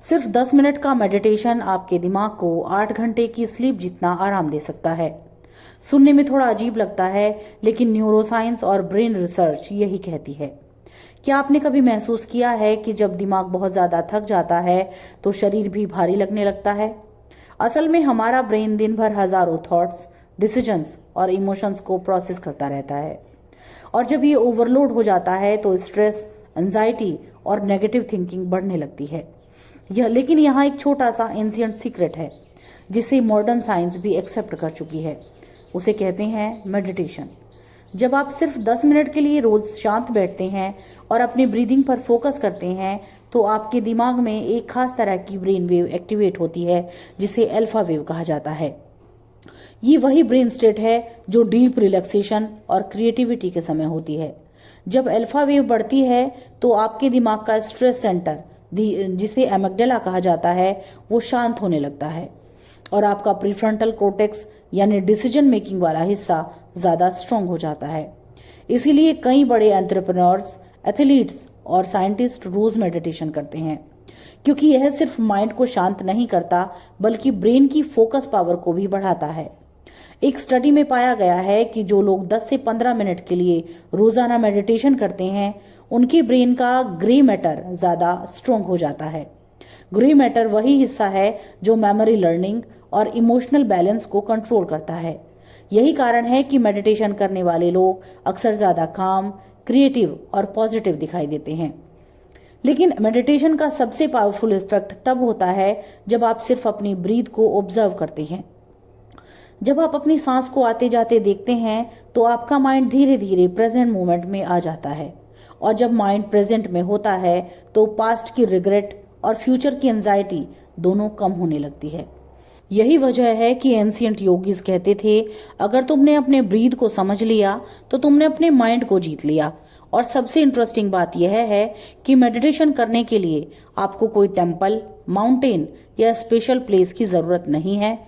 सिर्फ 10 मिनट का मेडिटेशन आपके दिमाग को 8 घंटे की स्लीप जितना आराम दे सकता है। सुनने में थोड़ा अजीब लगता है, लेकिन न्यूरोसाइंस और ब्रेन रिसर्च यही कहती है। क्या आपने कभी महसूस किया है कि जब दिमाग बहुत ज़्यादा थक जाता है तो शरीर भी भारी लगने लगता है? असल में हमारा ब्रेन दिन भर हजारों थॉट्स, डिसीजंस और इमोशंस को प्रोसेस करता रहता है, और जब ये ओवरलोड हो जाता है तो स्ट्रेस, एंजाइटी और नेगेटिव थिंकिंग बढ़ने लगती है। लेकिन यहाँ एक छोटा सा एंशिएंट सीक्रेट है जिसे मॉडर्न साइंस भी एक्सेप्ट कर चुकी है। उसे कहते हैं मेडिटेशन। जब आप सिर्फ 10 मिनट के लिए रोज शांत बैठते हैं और अपनी ब्रीदिंग पर फोकस करते हैं तो आपके दिमाग में एक खास तरह की ब्रेन वेव एक्टिवेट होती है जिसे अल्फा वेव कहा जाता है। ये वही ब्रेन स्टेट है जो डीप रिलैक्सेशन और क्रिएटिविटी के समय होती है। जब अल्फा वेव बढ़ती है तो आपके दिमाग का स्ट्रेस सेंटर, जिसे एमिग्डाला कहा जाता है, वो शांत होने लगता है और आपका प्रीफ्रंटल कॉर्टेक्स यानी डिसीजन मेकिंग वाला हिस्सा ज़्यादा स्ट्रांग हो जाता है। इसीलिए कई बड़े एंटरप्रेन्योर्स, एथलीट्स और साइंटिस्ट रोज मेडिटेशन करते हैं, क्योंकि यह सिर्फ माइंड को शांत नहीं करता बल्कि ब्रेन की फोकस पावर को भी बढ़ाता है। एक स्टडी में पाया गया है कि जो लोग 10 से 15 मिनट के लिए रोजाना मेडिटेशन करते हैं उनके ब्रेन का ग्रे मैटर ज़्यादा स्ट्रोंग हो जाता है। ग्रे मैटर वही हिस्सा है जो मेमोरी, लर्निंग और इमोशनल बैलेंस को कंट्रोल करता है। यही कारण है कि मेडिटेशन करने वाले लोग अक्सर ज़्यादा काम, क्रिएटिव और पॉजिटिव दिखाई देते हैं। लेकिन मेडिटेशन का सबसे पावरफुल इफेक्ट तब होता है जब आप सिर्फ अपनी ब्रीथ को ऑब्जर्व करते हैं। जब आप अपनी सांस को आते जाते देखते हैं तो आपका माइंड धीरे धीरे प्रेजेंट मोमेंट में आ जाता है, और जब माइंड प्रेजेंट में होता है तो पास्ट की रिग्रेट और फ्यूचर की एंजाइटी दोनों कम होने लगती है। यही वजह है कि एंशिएंट योगीज कहते थे, अगर तुमने अपने ब्रीथ को समझ लिया तो तुमने अपने माइंड को जीत लिया। और सबसे इंटरेस्टिंग बात यह है कि मेडिटेशन करने के लिए आपको कोई टेम्पल, माउंटेन या स्पेशल प्लेस की ज़रूरत नहीं है।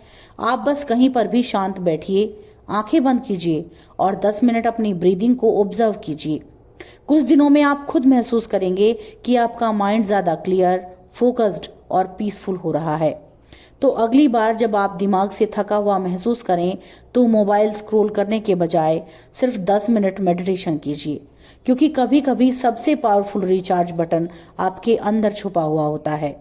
आप बस कहीं पर भी शांत बैठिए, आंखें बंद कीजिए और 10 मिनट अपनी ब्रीदिंग को ऑब्जर्व कीजिए। कुछ दिनों में आप खुद महसूस करेंगे कि आपका माइंड ज़्यादा क्लियर, फोकस्ड और पीसफुल हो रहा है। तो अगली बार जब आप दिमाग से थका हुआ महसूस करें तो मोबाइल स्क्रॉल करने के बजाय सिर्फ 10 मिनट मेडिटेशन कीजिए, क्योंकि कभी कभी सबसे पावरफुल रिचार्ज बटन आपके अंदर छुपा हुआ होता है।